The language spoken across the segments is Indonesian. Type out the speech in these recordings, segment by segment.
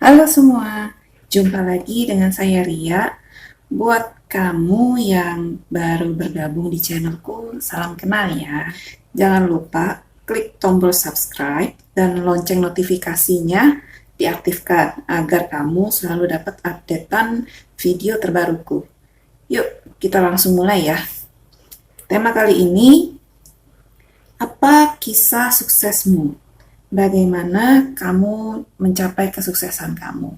Halo semua, jumpa lagi dengan saya Ria. Buat kamu yang baru bergabung di channelku, salam kenal ya. Jangan lupa klik tombol subscribe dan lonceng notifikasinya diaktifkan agar kamu selalu dapat updatean video terbaruku. Yuk, kita langsung mulai ya. Tema kali ini, apa kisah suksesmu? Bagaimana kamu mencapai kesuksesan kamu?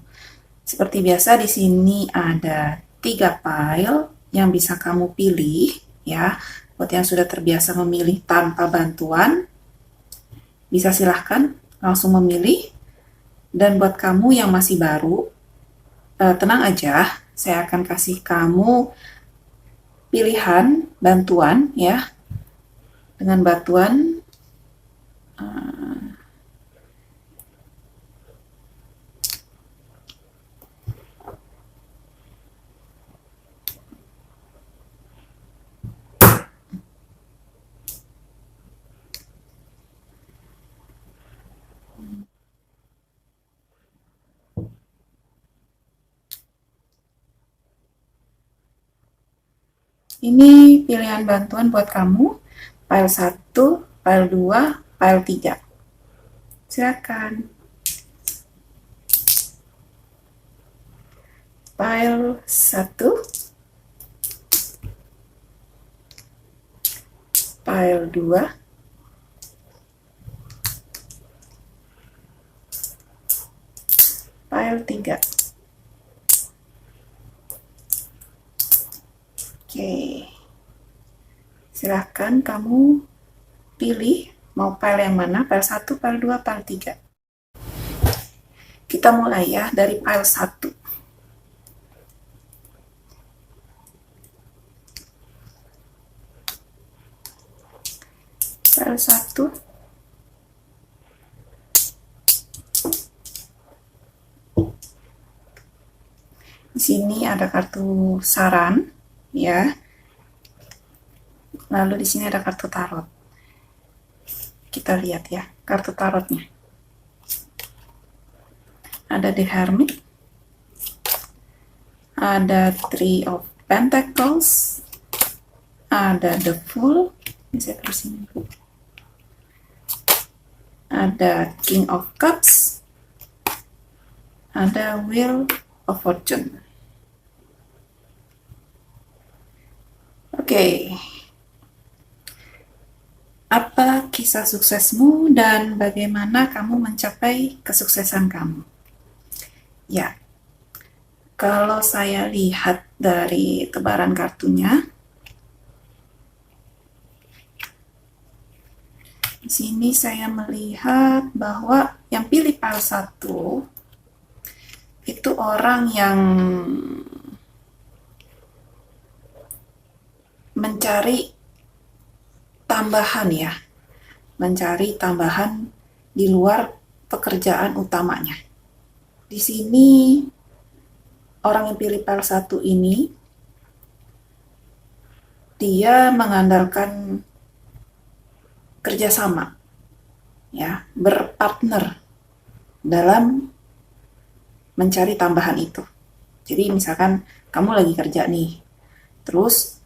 Seperti biasa di sini ada 3 file yang bisa kamu pilih ya. Buat yang sudah terbiasa memilih tanpa bantuan, bisa silahkan langsung memilih. Dan buat kamu yang masih baru, tenang aja, saya akan kasih kamu pilihan bantuan ya. Dengan bantuan ini pilihan bantuan buat kamu, file 1, file 2, file 3. Silakan. File 1, file 2, file 3. Oke, silahkan kamu pilih mau file yang mana, file 1, file 2, file 3. Kita mulai ya dari file 1. File 1. Di sini ada kartu saran ya. Lalu di sini ada kartu tarot. Kita lihat ya, kartu tarotnya. Ada The Hermit, ada Three of Pentacles, ada The Fool, bisa terusin, ada King of Cups, ada Wheel of Fortune. Oke. Apa kisah suksesmu dan bagaimana kamu mencapai kesuksesan kamu? Ya, kalau saya lihat dari tebaran kartunya, di sini saya melihat bahwa yang pilih file 1 itu orang yang mencari tambahan ya, mencari tambahan di luar pekerjaan utamanya. Di sini orang yang pilih file 1 ini dia mengandalkan kerjasama ya, berpartner dalam mencari tambahan itu. Jadi misalkan kamu lagi kerja nih, terus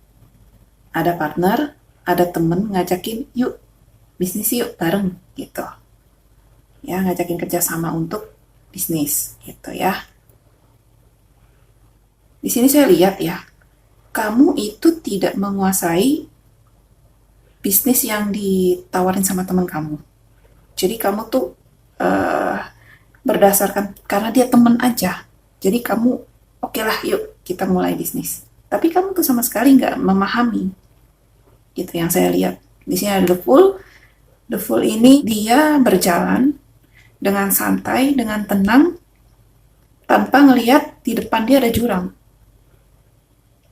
ada partner, ada temen ngajakin yuk bisnis yuk bareng gitu ya, ngajakin kerjasama untuk bisnis gitu ya. Di sini saya lihat ya, kamu itu tidak menguasai bisnis yang ditawarin sama teman kamu. Jadi kamu tuh berdasarkan karena dia temen aja, jadi kamu oke lah yuk kita mulai bisnis, tapi kamu tuh sama sekali nggak memahami gitu yang saya lihat. Di sini ada The Fool. The Fool ini dia berjalan dengan santai, dengan tenang, tanpa ngelihat di depan dia ada jurang.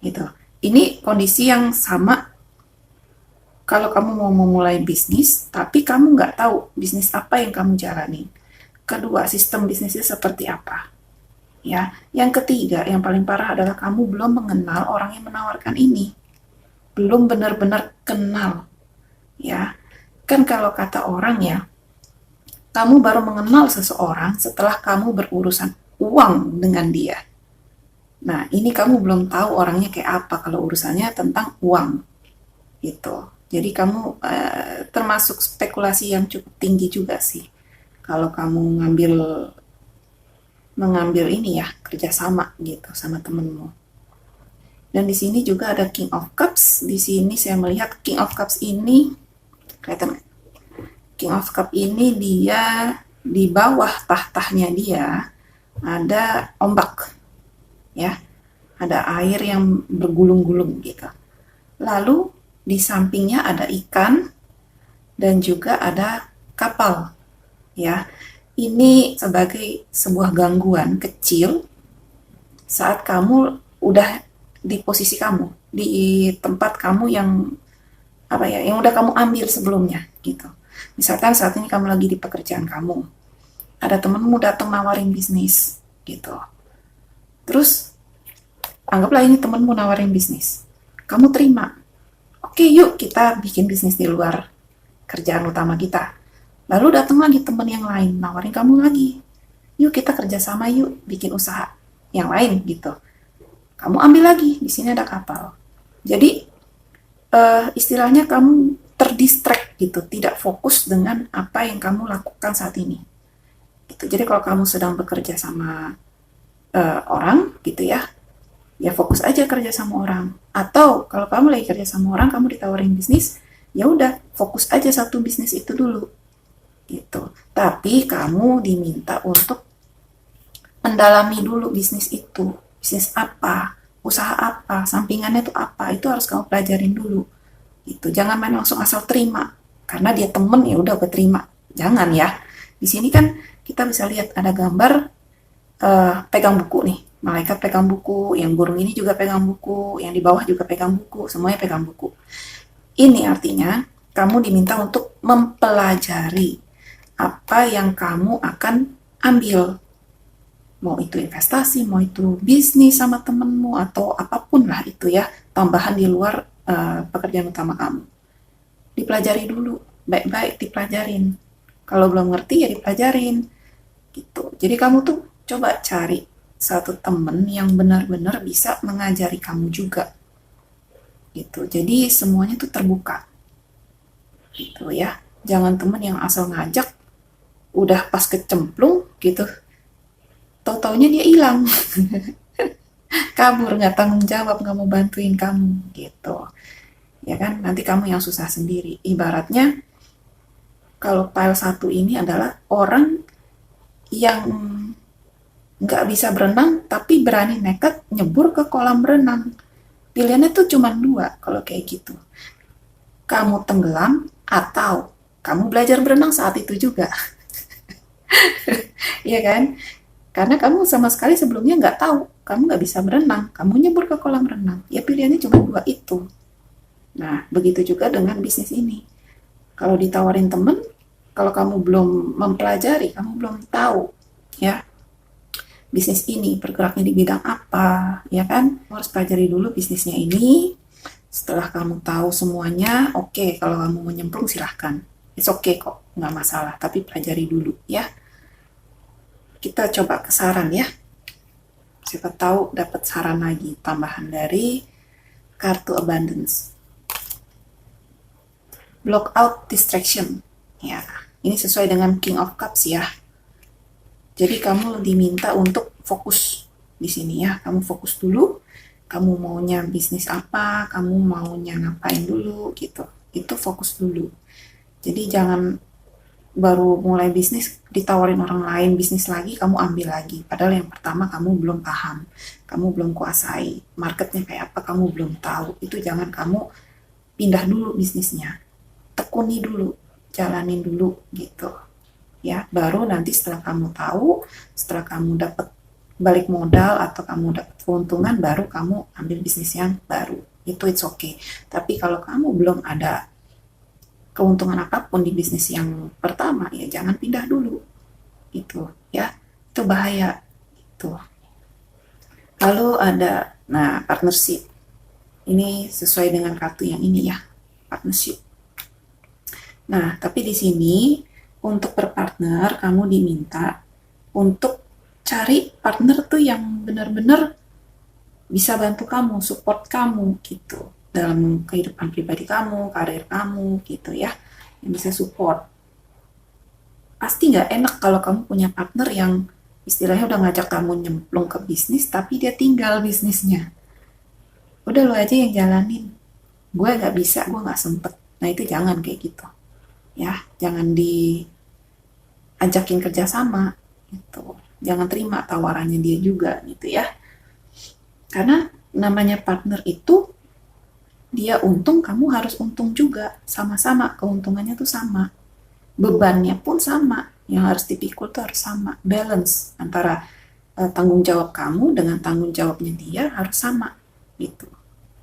Gitu. Ini kondisi yang sama kalau kamu mau memulai bisnis, tapi kamu nggak tahu bisnis apa yang kamu jalani. Kedua, sistem bisnisnya seperti apa. Ya, yang ketiga, yang paling parah adalah kamu belum mengenal orang yang menawarkan ini. Belum benar-benar kenal. Ya, kan kalau kata orang ya, kamu baru mengenal seseorang setelah kamu berurusan uang dengan dia. Nah, ini kamu belum tahu orangnya kayak apa kalau urusannya tentang uang gitu. Jadi kamu termasuk spekulasi yang cukup tinggi juga sih kalau kamu mengambil ini ya kerjasama gitu sama temenmu. Dan di sini juga ada King of Cups. Di sini saya melihat King of Cups ini, kelihatan King of Cup ini dia di bawah tahtanya dia ada ombak, ya, ada air yang bergulung-gulung gitu. Lalu di sampingnya ada ikan dan juga ada kapal, ya. Ini sebagai sebuah gangguan kecil saat kamu udah di posisi kamu, di tempat kamu yang apa ya, yang udah kamu ambil sebelumnya gitu. Misalkan saat ini kamu lagi di pekerjaan kamu, ada temenmu datang nawarin bisnis gitu. Terus anggaplah ini temenmu nawarin bisnis, kamu terima. Oke, yuk kita bikin bisnis di luar kerjaan utama kita. Lalu datang lagi temen yang lain nawarin kamu lagi, yuk kita kerjasama yuk bikin usaha yang lain gitu. Kamu ambil lagi, di sini ada kapal. Jadi istilahnya kamu terdistract gitu, tidak fokus dengan apa yang kamu lakukan saat ini. Gitu. Jadi kalau kamu sedang bekerja sama orang gitu ya, ya fokus aja kerja sama orang. Atau kalau kamu lagi kerja sama orang, kamu ditawarin bisnis, ya udah fokus aja satu bisnis itu dulu. Gitu. Tapi kamu diminta untuk mendalami dulu bisnis itu. Bisnis apa, usaha apa, sampingannya itu apa, itu harus kamu pelajarin dulu. Gitu. Jangan main langsung asal terima. Karena dia temen ya udah gue terima. Jangan ya. Di sini kan kita bisa lihat ada gambar pegang buku nih. Malaikat pegang buku, yang burung ini juga pegang buku, yang di bawah juga pegang buku, semuanya pegang buku. Ini artinya kamu diminta untuk mempelajari apa yang kamu akan ambil. Mau itu investasi, mau itu bisnis sama temenmu, atau apapun lah itu ya, tambahan di luar pekerjaan utama kamu. Dipelajari dulu, baik-baik dipelajarin. Kalau belum ngerti ya dipelajarin. Gitu. Jadi kamu tuh coba cari satu temen yang benar-benar bisa mengajari kamu juga. Gitu. Jadi semuanya tuh terbuka. Gitu ya. Jangan temen yang asal ngajak, udah pas kecemplung gitu, tau-taunya dia hilang. Kabur, nggak tanggung jawab, nggak mau bantuin kamu gitu. Ya kan, nanti kamu yang susah sendiri. Ibaratnya kalau file 1 ini adalah orang yang nggak bisa berenang tapi berani nekat nyebur ke kolam renang. Pilihannya tuh cuma 2 kalau kayak gitu. Kamu tenggelam atau kamu belajar berenang saat itu juga. Iya kan? Karena kamu sama sekali sebelumnya nggak tahu, kamu nggak bisa berenang, kamu nyebur ke kolam renang. Ya pilihannya cuma 2 itu. Nah, begitu juga dengan bisnis ini. Kalau ditawarin temen, kalau kamu belum mempelajari, kamu belum tahu, ya, bisnis ini bergeraknya di bidang apa, ya kan? Kamu harus pelajari dulu bisnisnya ini. Setelah kamu tahu semuanya, oke, kalau kamu mau nyemplung silahkan. It's okay kok, nggak masalah. Tapi pelajari dulu, ya. Kita coba ke saran ya. Siapa tahu dapat saran lagi, tambahan dari kartu abundance. Block out distraction. Ya, ini sesuai dengan King of Cups ya. Jadi kamu diminta untuk fokus di sini ya. Kamu fokus dulu. Kamu maunya bisnis apa, kamu maunya ngapain dulu gitu. Itu fokus dulu. Jadi jangan baru mulai bisnis ditawarin orang lain bisnis lagi, kamu ambil lagi. Padahal yang pertama kamu belum paham, kamu belum kuasai. Marketnya kayak apa kamu belum tahu. Itu jangan kamu pindah dulu bisnisnya. Tekuni dulu, jalanin dulu gitu. Ya, baru nanti setelah kamu tahu, setelah kamu dapat balik modal atau kamu dapat keuntungan, baru kamu ambil bisnis yang baru. Itu it's okay. Tapi kalau kamu belum ada keuntungan apapun di bisnis yang pertama, ya jangan pindah dulu. Itu ya, itu bahaya. Itu. Lalu ada partnership. Ini sesuai dengan kartu yang ini ya, partnership. Nah, tapi di sini untuk berpartner kamu diminta untuk cari partner tuh yang benar-benar bisa bantu kamu, support kamu gitu dalam kehidupan pribadi kamu, karir kamu gitu ya, yang bisa support. Pasti nggak enak kalau kamu punya partner yang istilahnya udah ngajak kamu nyemplung ke bisnis tapi dia tinggal bisnisnya. Udah lo aja yang jalanin, gue nggak bisa, gue nggak sempet. Nah itu jangan kayak gitu ya, jangan diajakin kerjasama gitu, jangan terima tawarannya dia juga gitu ya, karena namanya partner itu dia untung, kamu harus untung juga, sama-sama keuntungannya tuh sama, bebannya pun sama, yang harus dipikul tuh harus sama, balance antara tanggung jawab kamu dengan tanggung jawabnya dia harus sama gitu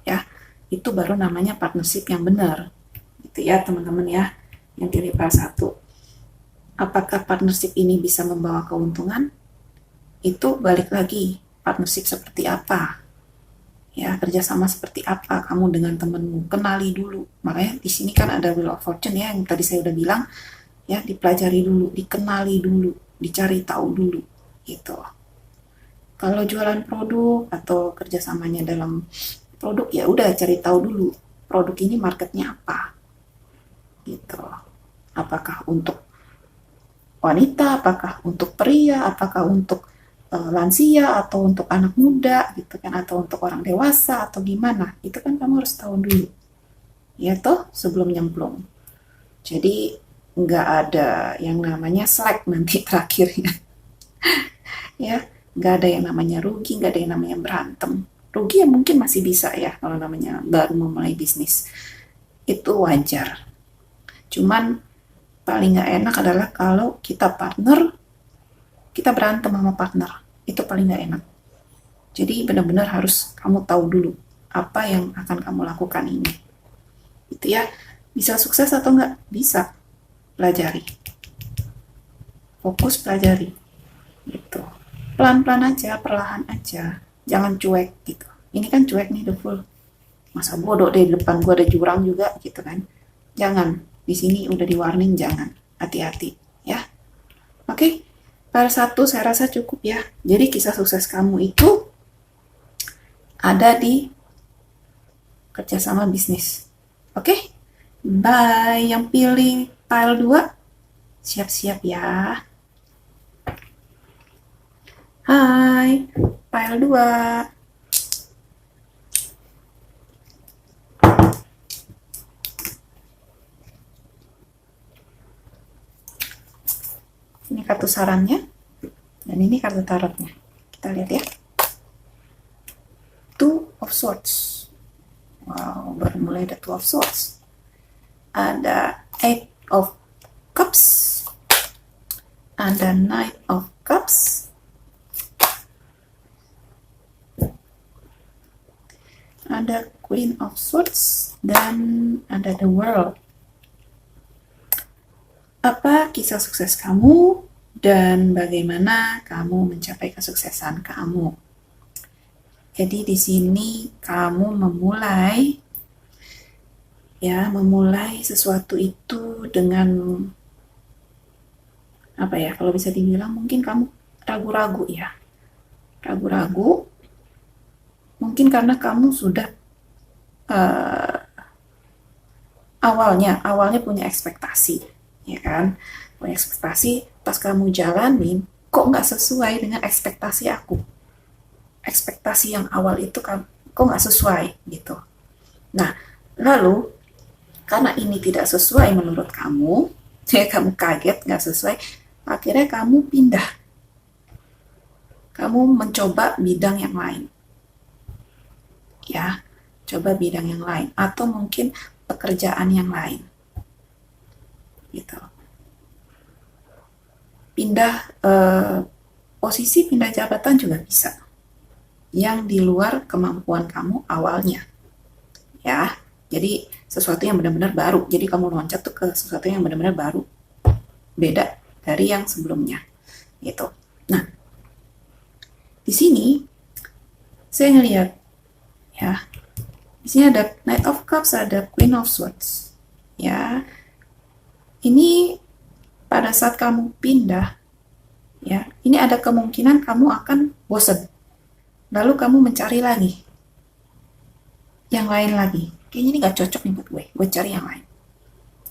ya. Itu baru namanya partnership yang benar gitu ya teman-teman ya, yang pilih satu. Apakah partnership ini bisa membawa keuntungan? Itu balik lagi, partnership seperti apa ya, kerjasama seperti apa kamu dengan temenmu, kenali dulu. Makanya di sini kan ada Wheel of Fortune ya, yang tadi saya udah bilang ya, dipelajari dulu, dikenali dulu, dicari tahu dulu gitu. Kalau jualan produk atau kerjasamanya dalam produk, ya udah cari tahu dulu produk ini marketnya apa gitu, apakah untuk wanita, apakah untuk pria, apakah untuk lansia atau untuk anak muda gitu kan, atau untuk orang dewasa atau gimana, itu kan kamu harus tahu dulu ya toh sebelum nyemplung. Jadi nggak ada yang namanya slack nanti terakhirnya ya, nggak ada yang namanya rugi, nggak ada yang namanya berantem. Rugi ya mungkin masih bisa ya, kalau namanya baru memulai bisnis itu wajar, cuman paling nggak enak adalah kalau kita partner, kita berantem sama partner, itu paling nggak enak. Jadi benar-benar harus kamu tahu dulu apa yang akan kamu lakukan ini itu ya. Bisa sukses atau nggak, bisa, pelajari, fokus pelajari gitu, pelan-pelan aja, perlahan aja, jangan cuek gitu. Ini kan cuek nih, the full, masa bodoh deh, di depan gua ada jurang juga gitu kan. Jangan, di sini udah di warning, jangan, hati-hati ya. Oke, para satu saya rasa cukup ya. Jadi kisah sukses kamu itu ada di kerjasama bisnis. Oke, bye. Yang pilih pile 2 siap-siap ya. Hai, pile 2. Ini kartu sarannya, dan ini kartu tarotnya. Kita lihat ya. Two of Swords. Wow, baru mulai ada Two of Swords. Ada Eight of Cups. Ada Knight of Cups. Ada Queen of Swords. Dan ada The World. Apa kisah sukses kamu dan bagaimana kamu mencapai kesuksesan kamu? Jadi di sini kamu memulai sesuatu itu dengan apa ya, kalau bisa dibilang mungkin kamu ragu-ragu ya. Ragu-ragu mungkin karena kamu sudah awalnya punya ekspektasi ya kan, punya ekspektasi, pas kamu jalanin kok nggak sesuai dengan ekspektasi aku, ekspektasi yang awal itu kok nggak sesuai gitu. Nah lalu karena ini tidak sesuai menurut kamu ya, kamu kaget nggak sesuai, akhirnya kamu pindah, kamu mencoba bidang yang lain ya, coba bidang yang lain atau mungkin pekerjaan yang lain gitu, pindah posisi, pindah jabatan juga bisa, yang di luar kemampuan kamu awalnya ya. Jadi sesuatu yang benar-benar baru, jadi kamu loncat tuh ke sesuatu yang benar-benar baru, beda dari yang sebelumnya gitu. Nah di sini saya ngelihat ya, di sini ada Knight of Cups, ada Queen of Swords ya. Ini pada saat kamu pindah Ya, ini ada kemungkinan kamu akan bosan. Lalu kamu mencari lagi, yang lain lagi. Kayaknya ini gak cocok nih buat gue cari yang lain.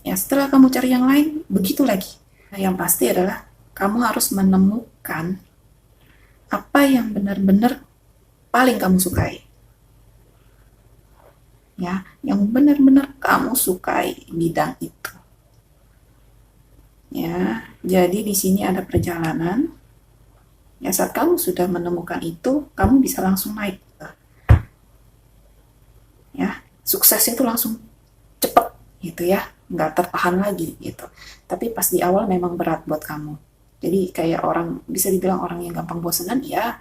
Ya, setelah kamu cari yang lain, begitu lagi. Nah, yang pasti adalah kamu harus menemukan apa yang benar-benar paling kamu sukai. Ya, yang benar-benar kamu sukai bidang itu. Ya, jadi di sini ada perjalanan. Ya, saat kamu sudah menemukan itu, kamu bisa langsung naik. Ya, sukses itu langsung cepet gitu ya, nggak tertahan lagi gitu. Tapi pas di awal memang berat buat kamu. Jadi kayak orang, bisa dibilang orang yang gampang bosanan ya,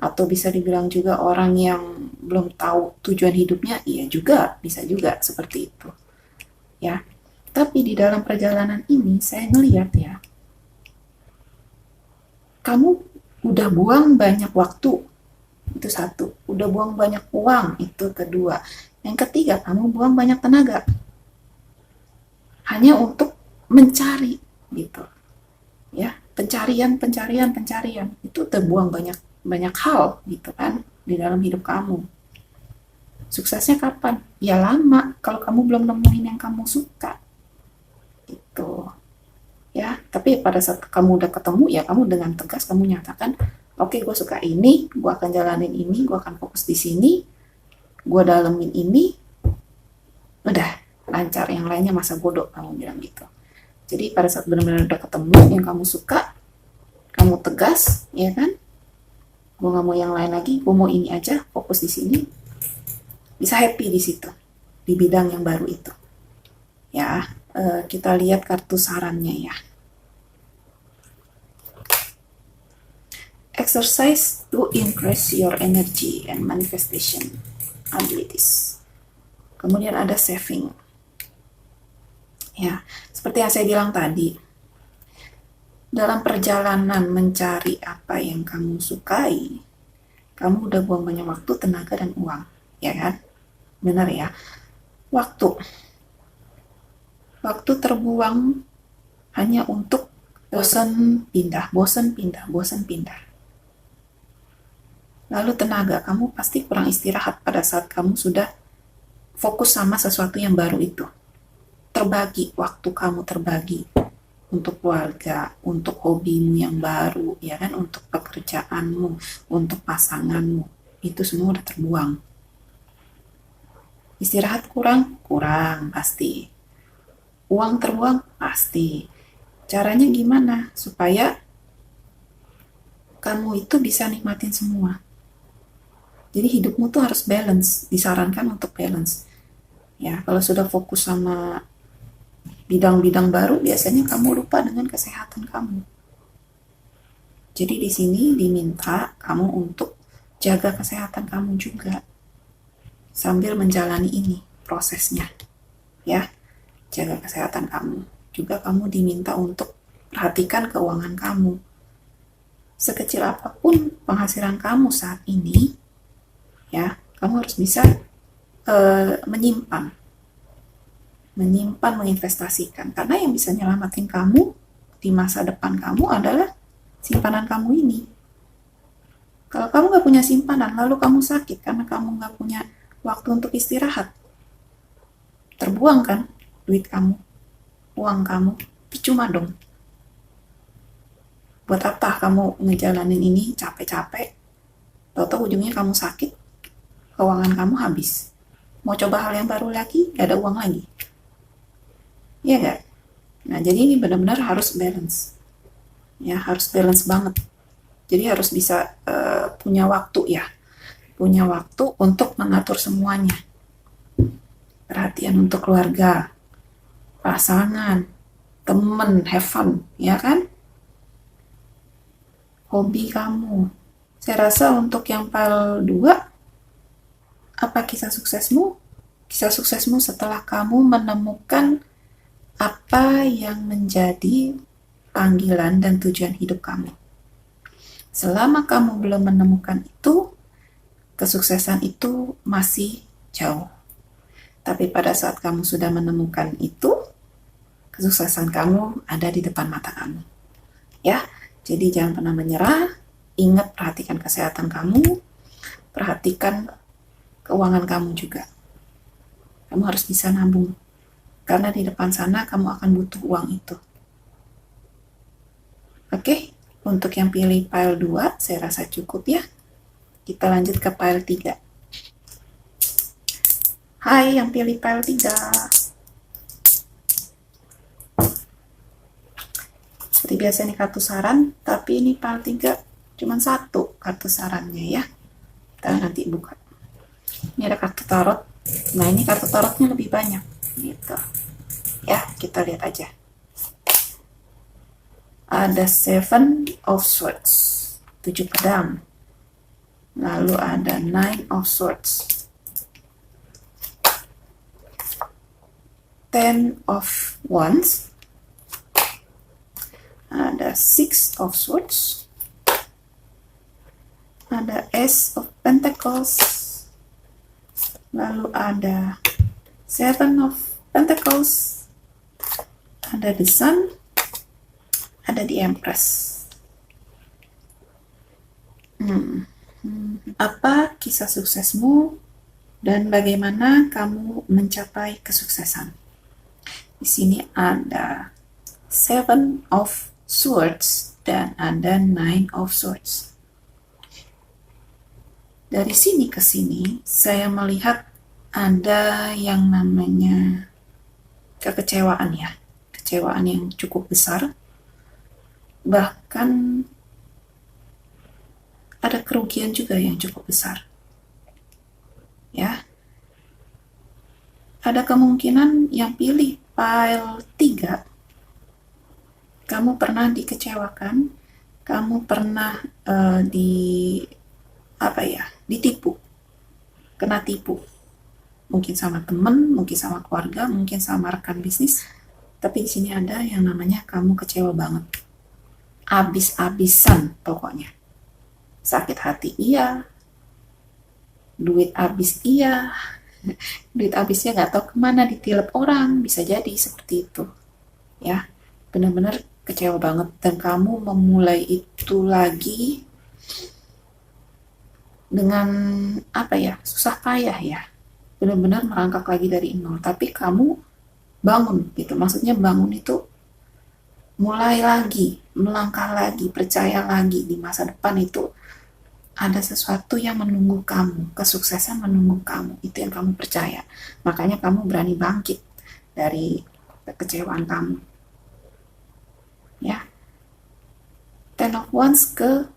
atau bisa dibilang juga orang yang belum tahu tujuan hidupnya, iya juga, bisa juga seperti itu. Ya, tapi di dalam perjalanan ini saya ngelihat ya, kamu udah buang banyak waktu, itu satu. Udah buang banyak uang, itu kedua. Yang ketiga, kamu buang banyak tenaga hanya untuk mencari gitu. Ya, pencarian itu terbuang banyak banyak hal gitu kan di dalam hidup kamu. Suksesnya kapan? Ya lama kalau kamu belum nemuin yang kamu suka gitu. Ya, tapi pada saat kamu udah ketemu, ya kamu dengan tegas kamu nyatakan, oke, gue suka ini, gue akan jalanin ini, gue akan fokus di sini, gue dalemin ini, udah lancar. Yang lainnya masa bodoh, kamu bilang gitu. Jadi pada saat benar-benar udah ketemu yang kamu suka, kamu tegas, ya kan? Gue nggak mau yang lain lagi, gue mau ini aja, fokus di sini, bisa happy di situ, di bidang yang baru itu. Ya, kita lihat kartu sarannya ya. Exercise to increase your energy and manifestation abilities. Kemudian ada saving. Ya, seperti yang saya bilang tadi, dalam perjalanan mencari apa yang kamu sukai, kamu udah buang banyak waktu, tenaga, dan uang. Ya kan? Benar ya? Waktu. Waktu terbuang hanya untuk bosan pindah, bosan pindah, bosan pindah. Lalu tenaga, kamu pasti kurang istirahat pada saat kamu sudah fokus sama sesuatu yang baru itu. Terbagi, waktu kamu terbagi untuk keluarga, untuk hobimu yang baru, ya kan, untuk pekerjaanmu, untuk pasanganmu, itu semua udah terbuang. Istirahat kurang, kurang pasti. Uang terbuang, pasti. Caranya gimana supaya kamu itu bisa nikmatin semua? Jadi hidupmu tuh harus balance, disarankan untuk balance. Ya, kalau sudah fokus sama bidang-bidang baru, biasanya kamu lupa dengan kesehatan kamu. Jadi di sini diminta kamu untuk jaga kesehatan kamu juga sambil menjalani ini prosesnya. Ya, jaga kesehatan kamu. Juga kamu diminta untuk perhatikan keuangan kamu. Sekecil apapun penghasilan kamu saat ini, ya, kamu harus bisa menyimpan, menginvestasikan. Karena yang bisa nyelamatin kamu di masa depan kamu adalah simpanan kamu ini. Kalau kamu nggak punya simpanan, lalu kamu sakit karena kamu nggak punya waktu untuk istirahat, terbuang kan duit kamu, uang kamu, percuma dong. Buat apa kamu ngejalanin ini capek-capek, tahu-tahu ujungnya kamu sakit, keuangan kamu habis. Mau coba hal yang baru lagi, gak ada uang lagi. Iya gak? Nah, jadi ini benar-benar harus balance. Ya, harus balance banget. Jadi harus bisa punya waktu ya. Punya waktu untuk mengatur semuanya. Perhatian untuk keluarga, pasangan, temen, have fun, ya kan? Hobi kamu. Saya rasa untuk yang PAL 2, apa kisah suksesmu? Kisah suksesmu setelah kamu menemukan apa yang menjadi panggilan dan tujuan hidup kamu. Selama kamu belum menemukan itu, kesuksesan itu masih jauh. Tapi pada saat kamu sudah menemukan itu, kesuksesan kamu ada di depan mata kamu. Ya, Jadi jangan pernah menyerah. Ingat, perhatikan kesehatan kamu, perhatikan keuangan kamu juga. Kamu harus bisa nabung, karena di depan sana kamu akan butuh uang itu. Oke, untuk yang pilih file 2, saya rasa cukup ya. Kita lanjut ke file 3. Hai yang pilih file 3. Seperti biasa ini kartu saran, tapi ini file 3 cuma 1 kartu sarannya ya. Kita nanti buka. Ini ada kartu tarot. Nah, ini kartu tarotnya lebih banyak gitu. Ya, kita lihat aja. Ada Seven of Swords, 7 pedang. Lalu ada Nine of Swords, Ten of Wands, ada Six of Swords, ada Ace of Pentacles, lalu ada Seven of Pentacles, ada The Sun, ada The Empress. Apa kisah suksesmu dan bagaimana kamu mencapai kesuksesan? Di sini ada Seven of Swords dan ada Nine of Swords. Dari sini ke sini, saya melihat ada yang namanya kekecewaan ya. Kekecewaan yang cukup besar. Bahkan ada kerugian juga yang cukup besar. Ya. Ada kemungkinan yang pilih file 3, kamu pernah dikecewakan, kamu pernah ditipu, kena tipu, mungkin sama teman, mungkin sama keluarga, mungkin sama rekan bisnis. Tapi di sini ada yang namanya kamu kecewa banget, abis-abisan pokoknya. Sakit hati iya, duit habis iya, duit habisnya nggak tahu kemana, ditilep orang, bisa jadi seperti itu ya. Benar-benar kecewa banget, dan kamu memulai itu lagi dengan susah payah ya, benar-benar merangkak lagi dari nol. Tapi kamu bangun gitu, maksudnya bangun itu mulai lagi, melangkah lagi, percaya lagi di masa depan itu ada sesuatu yang menunggu kamu, kesuksesan menunggu kamu, itu yang kamu percaya. Makanya kamu berani bangkit dari kekecewaan kamu. Ya. Ten of Wands ke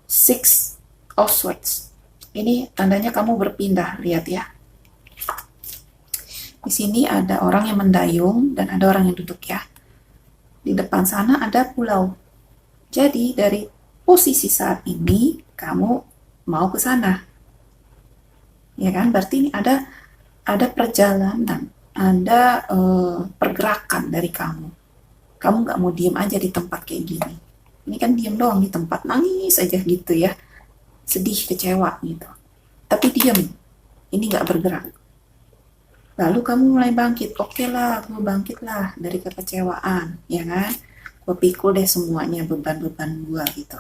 Six of Swords. Ini tandanya kamu berpindah, lihat ya. Di sini ada orang yang mendayung dan ada orang yang duduk ya. Di depan sana ada pulau. Jadi dari posisi saat ini kamu mau ke sana, ya kan? Berarti ini ada perjalanan, ada pergerakan dari kamu. Kamu nggak mau diem aja di tempat kayak gini. Ini kan diem doang di tempat, nangis aja gitu ya, sedih, kecewa gitu. Tapi diem, ini nggak bergerak. Lalu kamu mulai bangkit, oke lah, gue bangkit lah dari kekecewaan, ya kan? Gue pikul deh semuanya, beban-beban gue gitu.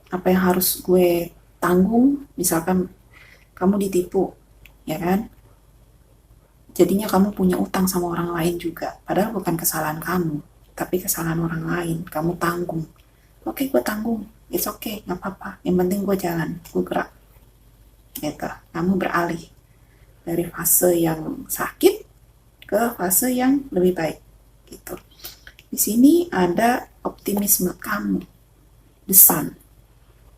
Apa yang harus gue tanggung, misalkan kamu ditipu, ya kan? Jadinya kamu punya utang sama orang lain juga, padahal bukan kesalahan kamu, tapi kesalahan orang lain, kamu tanggung. Oke, gue tanggung, it's okay, gak apa-apa, yang penting gue jalan, gue gerak. Gitu, kamu beralih dari fase yang sakit ke fase yang lebih baik, gitu. Di sini ada optimisme kamu, the sun.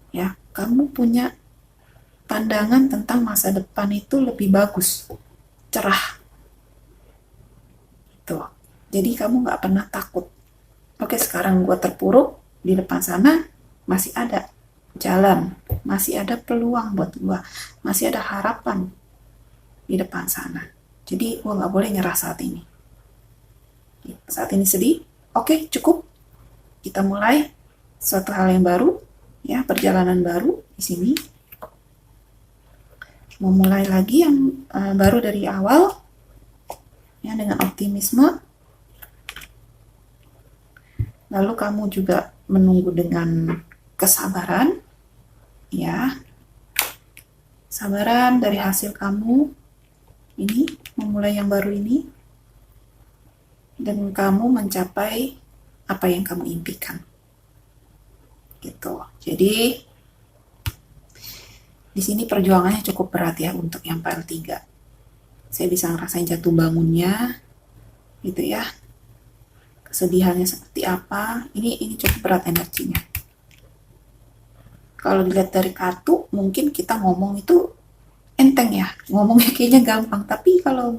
Ya, kamu punya pandangan tentang masa depan itu lebih bagus, cerah. Tuh. Jadi kamu nggak pernah takut. Oke, sekarang gue terpuruk, di depan sana masih ada jalan, masih ada peluang buat gue, masih ada harapan di depan sana. Jadi gue nggak boleh nyerah saat ini. Saat ini sedih, oke, cukup. Kita mulai suatu hal yang baru, ya, perjalanan baru di sini. Memulai lagi yang baru dari awal, ya, dengan optimisme. Lalu kamu juga menunggu dengan kesabaran, ya, sabaran dari hasil kamu ini, memulai yang baru ini, dan kamu mencapai apa yang kamu impikan. Gitu. Jadi di sini perjuangannya cukup berat ya untuk yang PL3. Saya bisa ngerasain jatuh bangunnya, gitu ya. Kesedihannya seperti apa? Ini cukup berat energinya. Kalau dilihat dari kartu, mungkin kita ngomong itu enteng ya, ngomongnya kayaknya gampang. Tapi kalau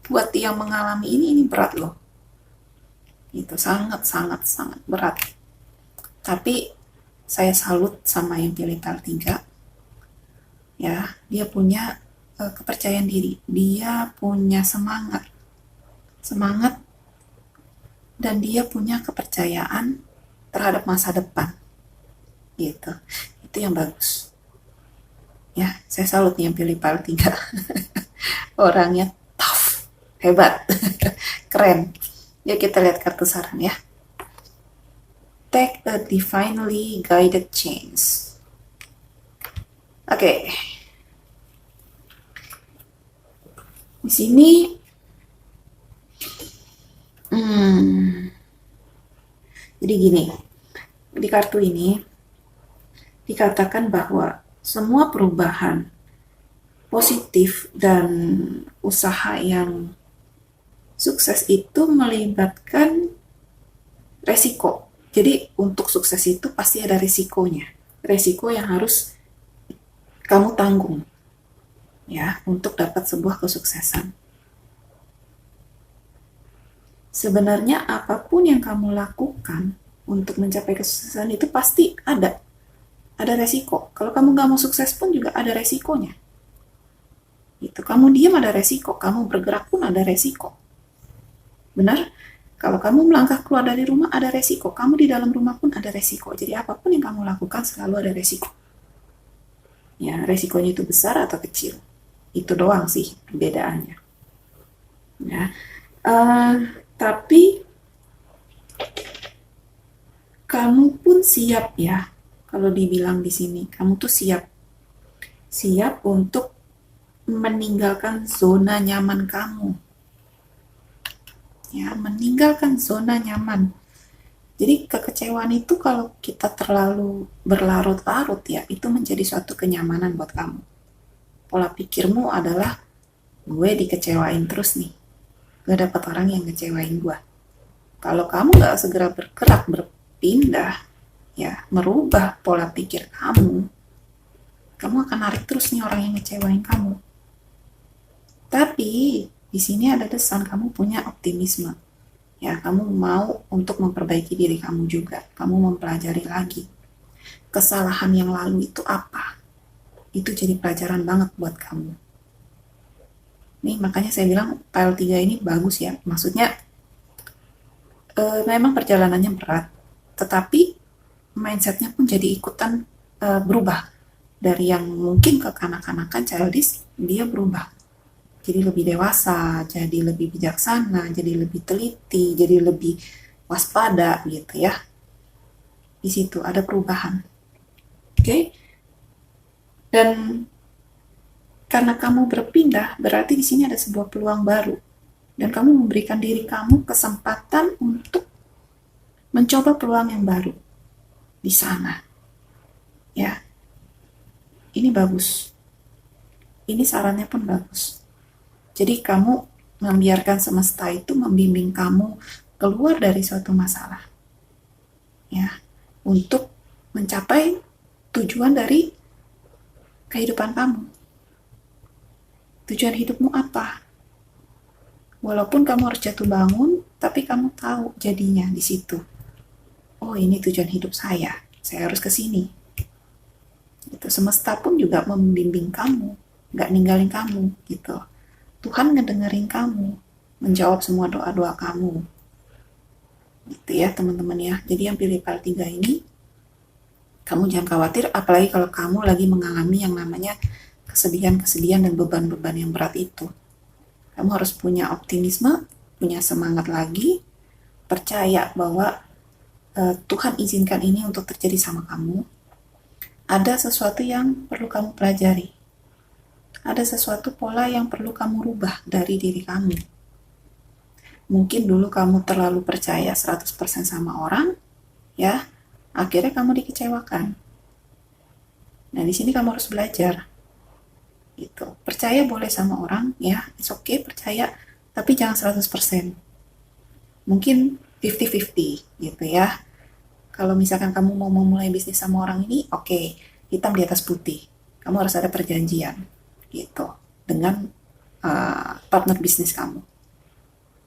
buat yang mengalami ini berat loh. Itu sangat berat. Tapi saya salut sama yang pilih PL3. Ya, dia punya kepercayaan diri, dia punya semangat, dan dia punya kepercayaan terhadap masa depan. Gitu. Itu yang bagus. Ya, saya salut nih yang pilih PL3. Orangnya tough, hebat, keren. Yuk kita lihat kartu saran ya. Take a divinely guided chance. Oke. Di sini jadi gini, di kartu ini dikatakan bahwa semua perubahan positif dan usaha yang sukses itu melibatkan resiko. Jadi untuk sukses itu pasti ada resikonya. Resiko yang harus kamu tanggung ya untuk dapat sebuah kesuksesan. Sebenarnya apapun yang kamu lakukan untuk mencapai kesuksesan itu pasti ada resiko. Kalau kamu nggak mau sukses pun juga ada resikonya. Itu kamu diam ada resiko, kamu bergerak pun ada resiko. Benar? Kalau kamu melangkah keluar dari rumah ada resiko, kamu di dalam rumah pun ada resiko. Jadi apapun yang kamu lakukan selalu ada resiko. Ya, resikonya itu besar atau kecil. Itu doang sih perbedaannya. Ya. Tapi kamu pun siap ya. Kalau dibilang di sini, kamu tuh siap untuk meninggalkan zona nyaman kamu. Ya, meninggalkan zona nyaman. Jadi kekecewaan itu kalau kita terlalu berlarut-larut ya, itu menjadi suatu kenyamanan buat kamu. Pola pikirmu adalah gue dikecewain terus nih. Gue dapat orang yang ngecewain gue. Kalau kamu gak segera bergerak, berpindah, ya merubah pola pikir kamu akan narik terus nih orang yang ngecewain kamu. Tapi di sini ada desan, kamu punya optimisme. Ya, kamu mau untuk memperbaiki diri kamu juga. Kamu mempelajari lagi. Kesalahan yang lalu itu apa? Itu jadi pelajaran banget buat kamu. Nih, makanya saya bilang PL3 ini bagus ya. Maksudnya, memang perjalanannya berat. Tetapi, mindsetnya pun jadi ikutan berubah. Dari yang mungkin kekanak-kanakan, childish, dia berubah. Jadi lebih dewasa, jadi lebih bijaksana, jadi lebih teliti, jadi lebih waspada gitu ya. Di situ ada perubahan. Oke? Dan karena kamu berpindah, berarti di sini ada sebuah peluang baru. Dan kamu memberikan diri kamu kesempatan untuk mencoba peluang yang baru di sana. Ya. Ini bagus. Ini sarannya pun bagus. Jadi kamu membiarkan semesta itu membimbing kamu keluar dari suatu masalah. Ya, untuk mencapai tujuan dari kehidupan kamu. Tujuan hidupmu apa? Walaupun kamu harus jatuh bangun, tapi kamu tahu jadinya di situ. Oh, ini tujuan hidup saya. Saya harus ke sini. Itu semesta pun juga membimbing kamu, nggak ninggalin kamu gitu. Tuhan ngedengerin kamu, menjawab semua doa-doa kamu. Gitu ya teman-teman ya. Jadi yang pilih PL3 ini, kamu jangan khawatir, apalagi kalau kamu lagi mengalami yang namanya kesedihan-kesedihan dan beban-beban yang berat itu. Kamu harus punya optimisme, punya semangat lagi, percaya bahwa Tuhan izinkan ini untuk terjadi sama kamu, ada sesuatu yang perlu kamu pelajari. Ada sesuatu pola yang perlu kamu rubah dari diri kamu. Mungkin dulu kamu terlalu percaya 100% sama orang, ya, akhirnya kamu dikecewakan. Nah, di sini kamu harus belajar. Gitu. Percaya boleh sama orang, ya, it's okay percaya, tapi jangan 100%. Mungkin 50-50 gitu ya. Kalau misalkan kamu mau memulai bisnis sama orang ini, oke, hitam di atas putih. Kamu harus ada perjanjian gitu dengan partner bisnis kamu.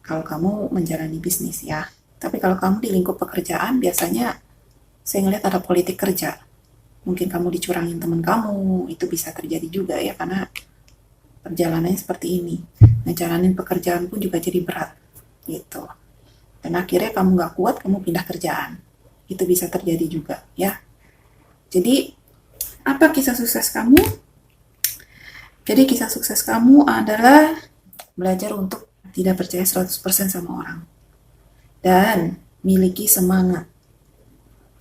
Kalau kamu menjalani bisnis ya. Tapi kalau kamu di lingkup pekerjaan, biasanya saya ngeliat ada politik kerja. Mungkin kamu dicurangin teman kamu, itu bisa terjadi juga ya, karena perjalanannya seperti ini. Ngejalanin pekerjaan pun juga jadi berat gitu. Dan akhirnya kamu nggak kuat, kamu pindah kerjaan. Itu bisa terjadi juga ya. Jadi apa kisah sukses kamu? Jadi kisah sukses kamu adalah belajar untuk tidak percaya 100% sama orang. Dan miliki semangat.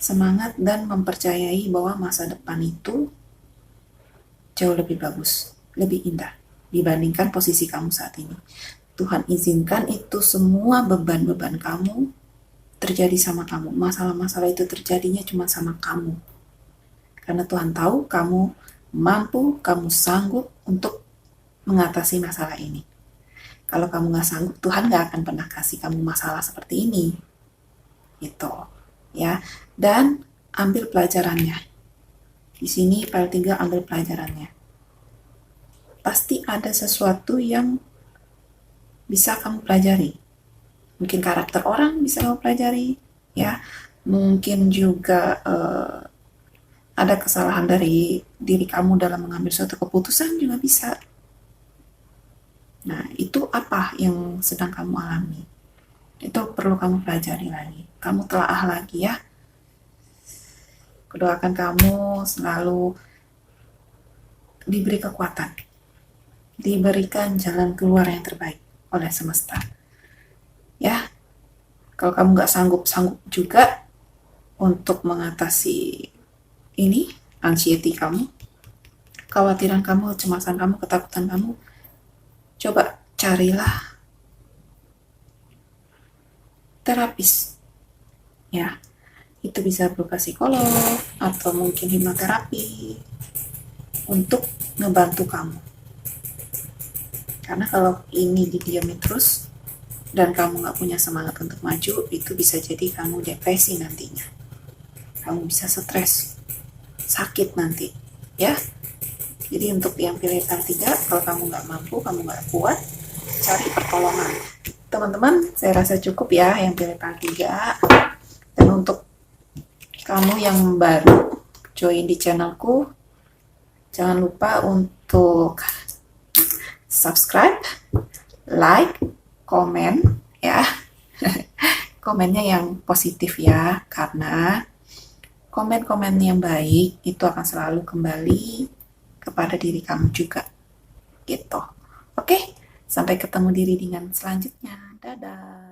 Semangat dan mempercayai bahwa masa depan itu jauh lebih bagus, lebih indah dibandingkan posisi kamu saat ini. Tuhan izinkan itu semua beban-beban kamu terjadi sama kamu. Masalah-masalah itu terjadinya cuma sama kamu. Karena Tuhan tahu kamu mampu, kamu sanggup untuk mengatasi masalah ini. Kalau kamu nggak sanggup, Tuhan nggak akan pernah kasih kamu masalah seperti ini. Gitu. Ya. Dan ambil pelajarannya. Di sini PL3 ambil pelajarannya. Pasti ada sesuatu yang bisa kamu pelajari. Mungkin karakter orang bisa kamu pelajari, ya. Mungkin juga ada kesalahan dari diri kamu dalam mengambil suatu keputusan juga bisa. Nah, itu apa yang sedang kamu alami? Itu perlu kamu pelajari lagi. Kamu telaah lagi ya. Kudoakan kamu selalu diberi kekuatan. Diberikan jalan keluar yang terbaik oleh semesta. Ya, kalau kamu nggak sanggup juga untuk mengatasi ini, anxiety kamu, kekhawatiran kamu, kecemasan kamu, ketakutan kamu, coba carilah terapis. Ya, itu bisa berupa psikolog atau mungkin hipnoterapi untuk ngebantu kamu. Karena kalau ini didiamin terus dan kamu nggak punya semangat untuk maju, itu bisa jadi kamu depresi nantinya. Kamu bisa stres, sakit nanti, ya. Jadi untuk yang pilih PL3, kalau kamu nggak mampu, kamu nggak kuat, cari pertolongan. Teman-teman, saya rasa cukup ya yang pilih PL3. Dan untuk kamu yang baru join di channelku, jangan lupa untuk subscribe, like, komen ya. Komennya yang positif ya, karena komen-komen yang baik itu akan selalu kembali kepada diri kamu juga gitu. Oke, sampai ketemu di readingan selanjutnya. Dadah.